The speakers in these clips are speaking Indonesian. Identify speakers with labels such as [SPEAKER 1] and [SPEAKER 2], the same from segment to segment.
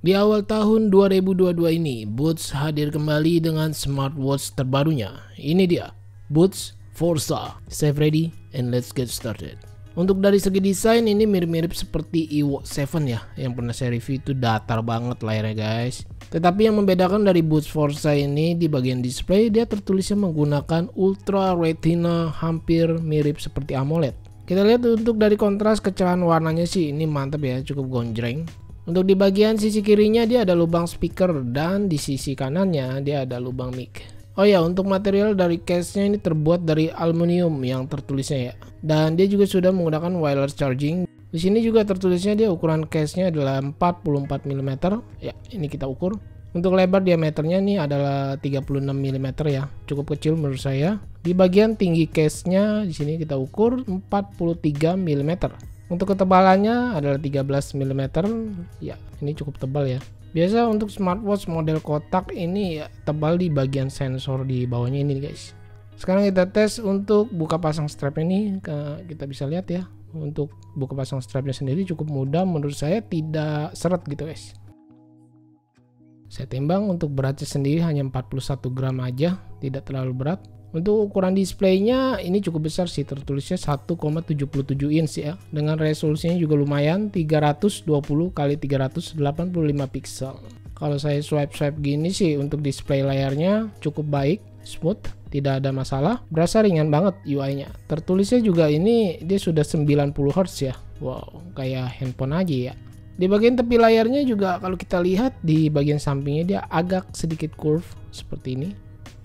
[SPEAKER 1] Di awal tahun 2022 ini, Boots hadir kembali dengan smartwatch terbarunya. Ini dia, Boots Forza. Save ready and let's get started. Untuk dari segi desain ini mirip-mirip seperti Ewok 7 ya, yang pernah saya review itu datar banget layarnya guys. Tetapi yang membedakan dari Boots Forza ini di bagian display, dia tertulisnya menggunakan Ultra Retina, hampir mirip seperti AMOLED. Kita lihat untuk dari kontras kecerahan warnanya sih ini mantap ya, cukup gonjreng. Untuk di bagian sisi kirinya dia ada lubang speaker dan di sisi kanannya dia ada lubang mic. Oh ya, untuk material dari case-nya ini terbuat dari aluminium yang tertulisnya ya. Dan dia juga sudah menggunakan wireless charging. Di sini juga tertulisnya dia ukuran case-nya adalah 44 mm. Ya, ini kita ukur. Untuk lebar diameternya ini adalah 36 mm ya. Cukup kecil menurut saya. Di bagian tinggi case-nya di sini kita ukur 43 mm. Untuk ketebalannya adalah 13 mm. Ya, ini cukup tebal ya. Biasa untuk smartwatch model kotak ini ya, tebal di bagian sensor di bawahnya ini guys. Sekarang kita tes untuk buka pasang strap ini. Kita bisa lihat ya. Untuk buka pasang strapnya sendiri cukup mudah. Menurut saya tidak seret gitu guys. Saya timbang untuk beratnya sendiri hanya 41 gram aja. Tidak terlalu berat. Untuk ukuran displaynya ini cukup besar sih, tertulisnya 1,77 inch ya. Dengan resolusinya juga lumayan, 320 x 385 pixel. Kalau saya swipe gini sih untuk display layarnya cukup baik, smooth, tidak ada masalah. Berasa ringan banget UI-nya. Tertulisnya juga ini dia sudah 90 Hz ya. Wow, kayak handphone aja ya. Di bagian tepi layarnya juga kalau kita lihat di bagian sampingnya dia agak sedikit curve seperti ini.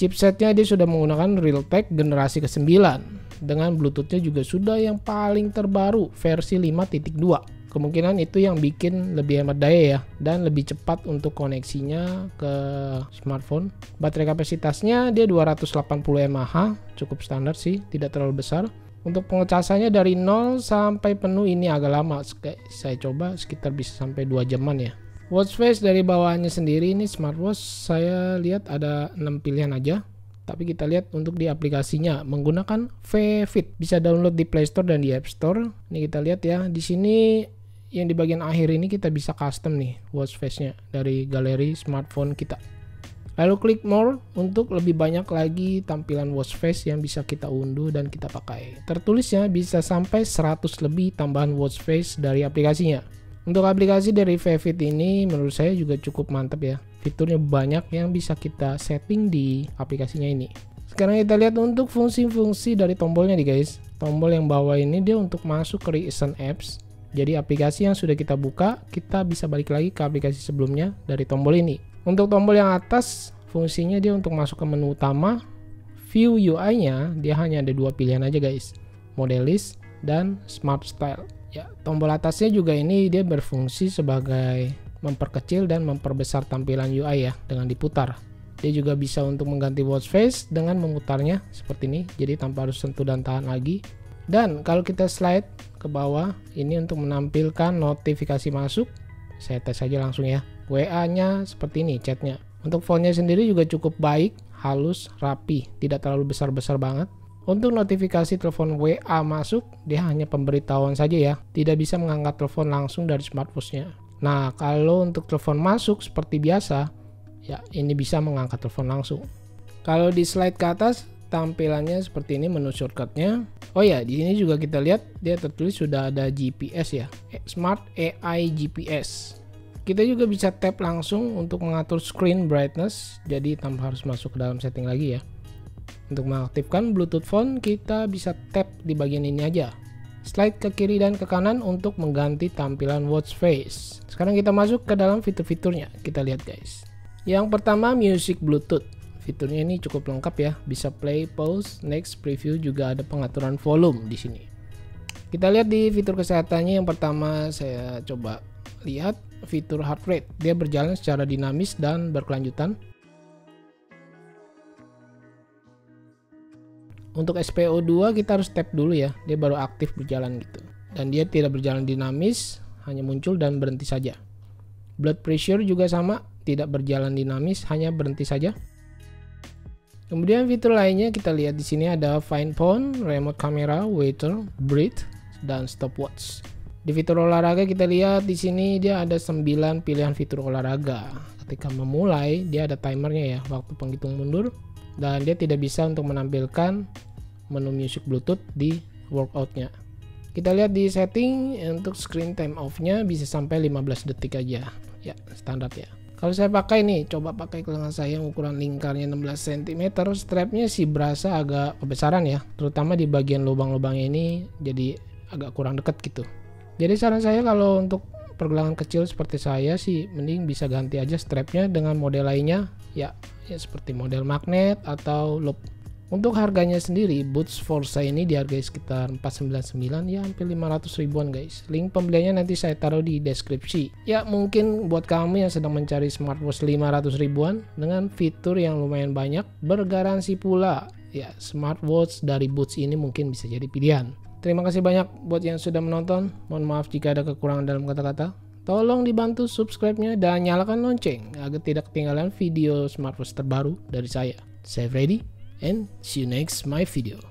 [SPEAKER 1] Chipsetnya dia sudah menggunakan Realtek generasi ke-9 dengan Bluetoothnya juga sudah yang paling terbaru versi 5.2. Kemungkinan itu yang bikin lebih hemat daya ya dan lebih cepat untuk koneksinya ke smartphone. Baterai kapasitasnya dia 280 mAh, cukup standar sih, tidak terlalu besar. Untuk pengecasannya dari 0 sampai penuh ini agak lama, saya coba sekitar bisa sampai 2 jaman ya. Watch face dari bawahannya sendiri ini smartwatch saya lihat ada 6 pilihan aja. Tapi kita lihat untuk di aplikasinya menggunakan Vfit, bisa download di Play Store dan di App Store. Ini kita lihat ya, di sini yang di bagian akhir ini kita bisa custom nih watch face-nya dari galeri smartphone kita. Lalu klik more untuk lebih banyak lagi tampilan watch face yang bisa kita unduh dan kita pakai. Tertulisnya bisa sampai 100 lebih tambahan watch face dari aplikasinya. Untuk aplikasi dari Vfit ini menurut saya juga cukup mantap ya. Fiturnya banyak yang bisa kita setting di aplikasinya ini. Sekarang kita lihat untuk fungsi-fungsi dari tombolnya nih guys. Tombol yang bawah ini dia untuk masuk ke recent apps. Jadi aplikasi yang sudah kita buka, kita bisa balik lagi ke aplikasi sebelumnya dari tombol ini. Untuk tombol yang atas, fungsinya dia untuk masuk ke menu utama. View UI-nya dia hanya ada 2 pilihan aja guys. Model list dan smart style. Ya, tombol atasnya juga ini dia berfungsi sebagai memperkecil dan memperbesar tampilan UI ya dengan diputar. Dia juga bisa untuk mengganti watch face dengan memutarnya seperti ini, jadi tanpa harus sentuh dan tahan lagi. Dan kalau kita slide ke bawah, ini untuk menampilkan notifikasi masuk. Saya tes saja langsung ya. WA-nya seperti ini chatnya. Untuk fontnya sendiri juga cukup baik, halus, rapi, tidak terlalu besar-besar banget. Untuk notifikasi telepon WA masuk, dia hanya pemberitahuan saja ya, tidak bisa mengangkat telepon langsung dari smartwatch-nya. Nah, kalau untuk telepon masuk seperti biasa, ya ini bisa mengangkat telepon langsung. Kalau di slide ke atas, tampilannya seperti ini menu shortcut-nya. Oh ya, di sini juga kita lihat dia tertulis sudah ada GPS ya, Smart AI GPS. Kita juga bisa tap langsung untuk mengatur screen brightness, jadi tanpa harus masuk ke dalam setting lagi ya. Untuk mengaktifkan Bluetooth phone, kita bisa tap di bagian ini aja. Slide ke kiri dan ke kanan untuk mengganti tampilan watch face. Sekarang kita masuk ke dalam fitur-fiturnya. Kita lihat guys. Yang pertama, music Bluetooth. Fiturnya ini cukup lengkap ya. Bisa play, pause, next, preview, juga ada pengaturan volume di sini. Kita lihat di fitur kesehatannya. Yang pertama saya coba lihat fitur heart rate. Dia berjalan secara dinamis dan berkelanjutan. Untuk SPO2 kita harus tap dulu ya, dia baru aktif berjalan gitu. Dan dia tidak berjalan dinamis, hanya muncul dan berhenti saja. Blood pressure juga sama, tidak berjalan dinamis, hanya berhenti saja. Kemudian fitur lainnya kita lihat di sini ada find phone, remote camera, waiter, breathe, dan stopwatch. Di fitur olahraga kita lihat di sini dia ada 9 pilihan fitur olahraga. Ketika memulai dia ada timernya ya, waktu penghitung mundur, dan dia tidak bisa untuk menampilkan menu music Bluetooth di workoutnya. Kita lihat di setting untuk screen time off-nya bisa sampai 15 detik aja. Ya, standar ya. Kalau saya pakai nih, coba pakai ke lengan saya, ukuran lingkarnya 16 cm, strapnya sih berasa agak kebesaran ya, terutama di bagian lubang-lubangnya ini jadi agak kurang dekat gitu. Jadi saran saya kalau untuk pergelangan kecil seperti saya sih mending bisa ganti aja strapnya dengan model lainnya ya seperti model magnet atau loop. Untuk harganya sendiri Boots Forza ini dihargai sekitar 499 ya, hampir 500 ribuan guys. Link pembeliannya nanti saya taruh di deskripsi. Ya mungkin buat kamu yang sedang mencari smartwatch 500 ribuan dengan fitur yang lumayan banyak, bergaransi pula, ya smartwatch dari Boots ini mungkin bisa jadi pilihan. Terima kasih banyak buat yang sudah menonton. Mohon maaf jika ada kekurangan dalam kata-kata. Tolong dibantu subscribe-nya dan nyalakan lonceng agar tidak ketinggalan video smartwatch terbaru dari saya. Save ready and see you next my video.